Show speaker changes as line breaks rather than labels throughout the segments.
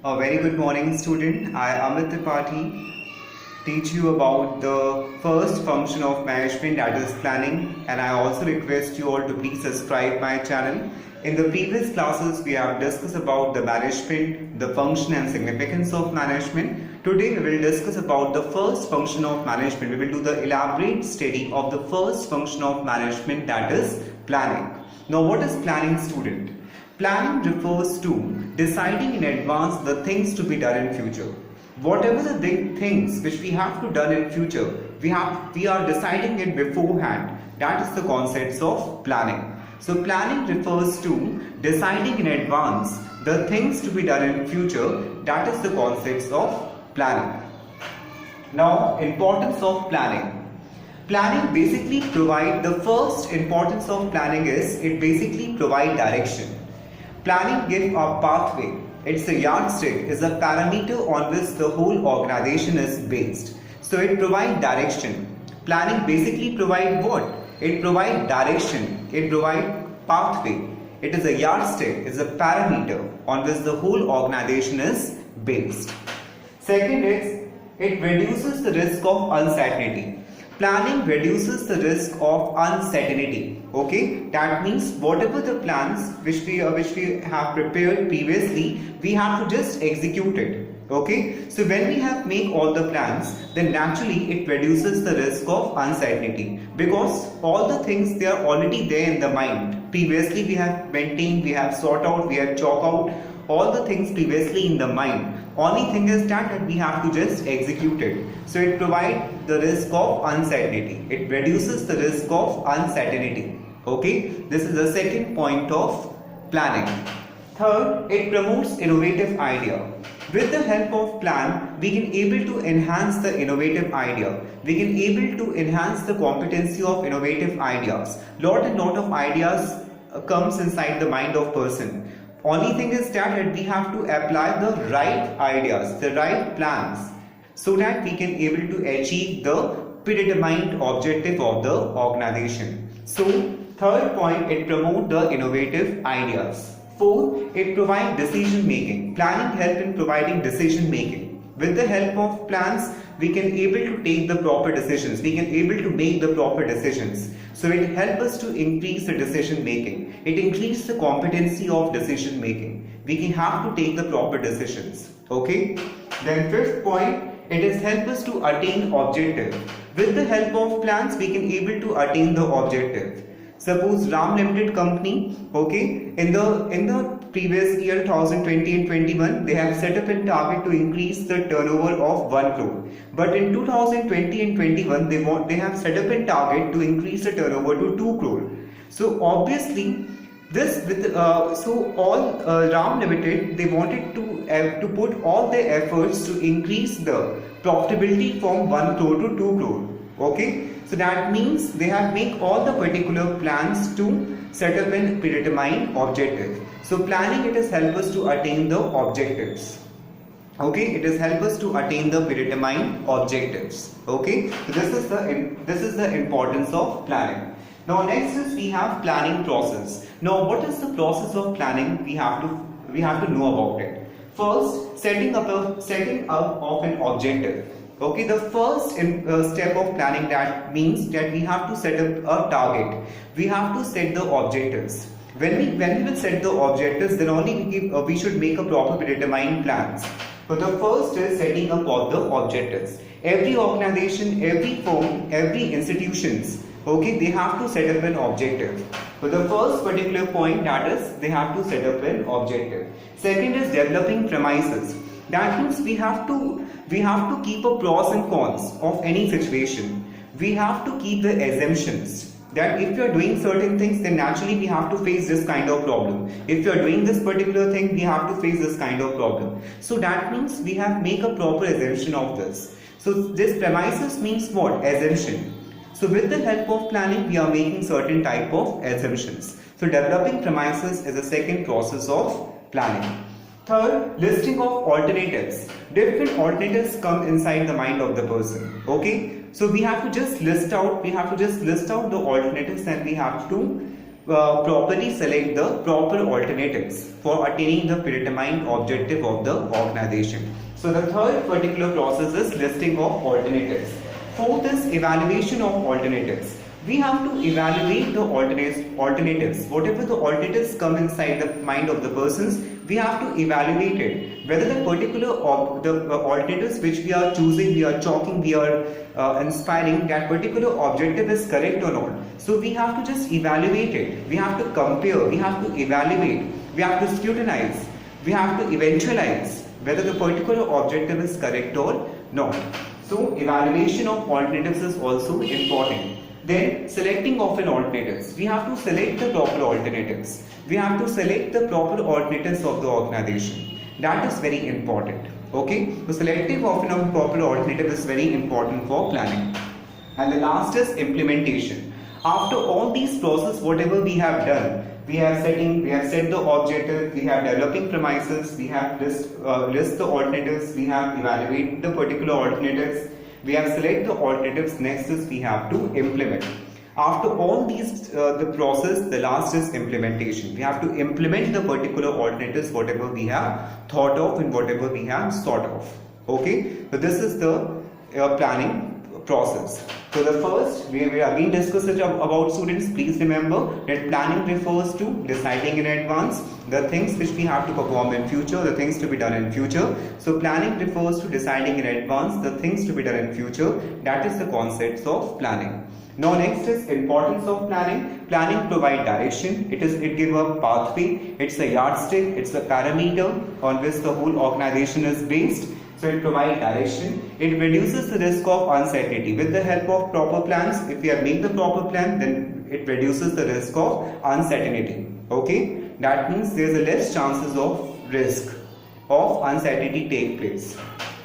A very good morning, student. I, Amit Tripathi, teach you about the first function of management, that is planning, and I also request you all to please subscribe my channel. In the previous classes, we have discussed about the management, the function and significance of management. Today, we will discuss about the first function of management. We will do the elaborate study of the first function of management, that is planning. Now, what is planning, student? Planning refers to deciding in advance the things to be done in future. Whatever the things which we have to done in future, we are deciding it beforehand. That is the concept of planning. So planning refers to deciding in advance the things to be done in future. That is the concept of planning. Now, importance of planning. Planning basically provide, the first importance of planning is it basically provide direction. Planning gives a pathway. It's a yardstick, is a parameter on which the whole organization is based. So it provides direction. Planning basically provide what? It provides direction. It provides pathway. It is a yardstick, is a parameter on which the whole organization is based. Second is, it reduces the risk of uncertainty. Planning reduces the risk of uncertainty. Okay, that means whatever the plans which we have prepared previously, we have to just execute it. Okay, so when we have make all the plans, then naturally it reduces the risk of uncertainty, because all the things, they are already there in the mind. Previously we have maintained, we have sought out, we have chalk out all the things previously in the mind. Only thing is that we have to just execute it. So it provides the risk of uncertainty. It reduces the risk of uncertainty. Okay, this is the second point of planning. Third, it promotes innovative idea. With the help of plan, we can able to enhance the innovative idea. We can able to enhance the competency of innovative ideas. Lot of ideas comes inside the mind of person. Only thing is that we have to apply the right ideas, the right plans, so that we can able to achieve the predetermined objective of the organization. So, third point, it promotes the innovative ideas. Fourth, it provides decision making. Planning helps in providing decision making. With the help of plans, we can able to take the proper decisions. We can able to make the proper decisions. So it helps us to increase the decision making. It increases the competency of decision making. We can have to take the proper decisions. Okay. Then fifth point, it is help us to attain objective. With the help of plans, we can able to attain the objective. Suppose Ram Limited company, okay, in the previous year 2020 and 21, they have set up a target to increase the turnover of 1 crore. But in 2020 and 21, they have set up a target to increase the turnover to 2 crore. So obviously, Ram Limited, they wanted to put all their efforts to increase the profitability from 1 crore to 2 crore. Okay. So that means they have made all the particular plans to set up a predetermined objective. So planning, it has helped us to attain the objectives. Okay, it has helped us to attain the predetermined objectives. Okay, so this is the importance of planning. Now next is we have planning process. Now what is the process of planning? We have to know about it. First, setting up of an objective. Okay, the first step of planning, that means that we have to set up a target. We have to set the objectives. When we will set the objectives, then only we should make a proper predetermined plans. So the first is setting up of the objectives. Every organization, every firm, every institutions, okay, they have to set up an objective. So the first particular point, that is they have to set up an objective. Second is developing premises. That means we have to keep a pros and cons of any situation. We have to keep the assumptions that if you are doing certain things, then naturally we have to face this kind of problem. If you are doing this particular thing, we have to face this kind of problem. So that means we have make a proper assumption of this. So this premises means what? Assumption. So with the help of planning, we are making certain type of assumptions. So developing premises is the second process of planning. Third, listing of alternatives. Different alternatives come inside the mind of the person. Okay, so we have to just list out. the alternatives, and we have to properly select the proper alternatives for attaining the predetermined objective of the organization. So the third particular process is listing of alternatives. Fourth is evaluation of alternatives. We have to evaluate the alternatives. Whatever the alternatives come inside the mind of the persons, we have to evaluate it. Whether the particular alternatives which we are choosing, we are chalking, we are inspiring, that particular objective is correct or not. So we have to just evaluate it. We have to compare. We have to evaluate. We have to scrutinize. We have to eventualize whether the particular objective is correct or not. So evaluation of alternatives is also important. Then selecting of an alternatives. We have to select the proper alternatives. We have to select the proper alternatives of the organization. That is very important. Okay. So selecting of a proper alternative is very important for planning. And the last is implementation. After all these processes, whatever we have done, we have set the objective, we have developing premises, we have list the alternatives, we have evaluate the particular alternatives, we have select the alternatives. Next is we have to implement. After all these the process, the last is implementation. We have to implement the particular alternatives, whatever we have thought of and whatever we have sort of. Okay, so this is the planning process. So the first, we again discuss it about students. Please remember that planning refers to deciding in advance the things which we have to perform in future, the things to be done in future. So planning refers to deciding in advance the things to be done in future. That is the concepts of planning. Now next is importance of planning. Planning provide direction. It give a pathway. It's a yardstick. It's a parameter on which the whole organization is based. So it provides direction. It reduces the risk of uncertainty. With the help of proper plans, if we have made the proper plan, then it reduces the risk of uncertainty. Okay, that means there is a less chances of risk of uncertainty take place.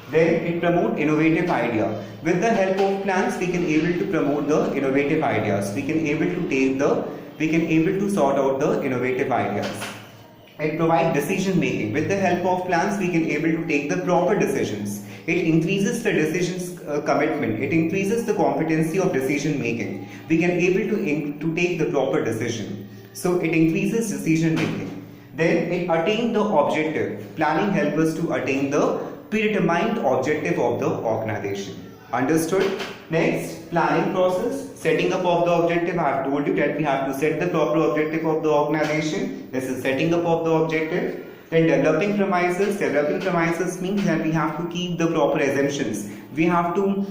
Then it promotes innovative idea. With the help of plans, we can able to promote the innovative ideas. We can able to sort out the innovative ideas. It provides decision making. With the help of plans, we can able to take the proper decisions. It increases the decisions commitment. It increases the competency of decision making. We can able to take the proper decision. So it increases decision making. Then it attain the objective. Planning helps us to attain the predetermined objective of the organization. Understood? Next, planning process. Setting up of the objective. I have told you that we have to set the proper objective of the organization. This is setting up of the objective. Then developing premises. Developing premises means that we have to keep the proper assumptions. We have to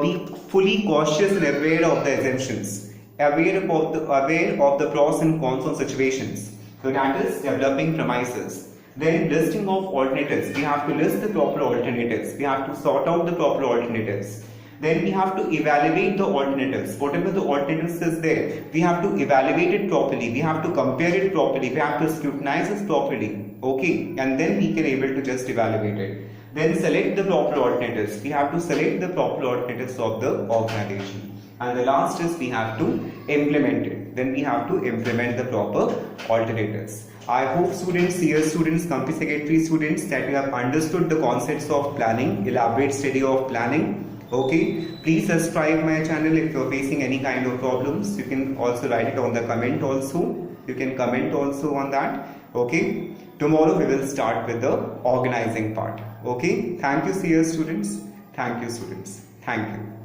be fully cautious and aware of the assumptions. Aware of the pros and cons of situations. So that is developing premises. Then listing of alternatives. We have to list the proper alternatives. We have to sort out the proper alternatives. Then we have to evaluate the alternatives. Whatever the alternatives is there, we have to evaluate it properly. We have to compare it properly. We have to scrutinize it properly. Okay, and then we can able to just evaluate it. Then select the proper alternatives. We have to select the proper alternatives of the organization. And the last is we have to implement it. Then we have to implement the proper alternatives. I hope students, CS students, company secretary students, that you have understood the concepts of planning, elaborate study of planning. Okay, please subscribe my channel. If you are facing any kind of problems, you can also write it on the comment also. You can comment also on that. Okay, tomorrow we will start with the organizing part. Okay, thank you CS students. Thank you students. Thank you.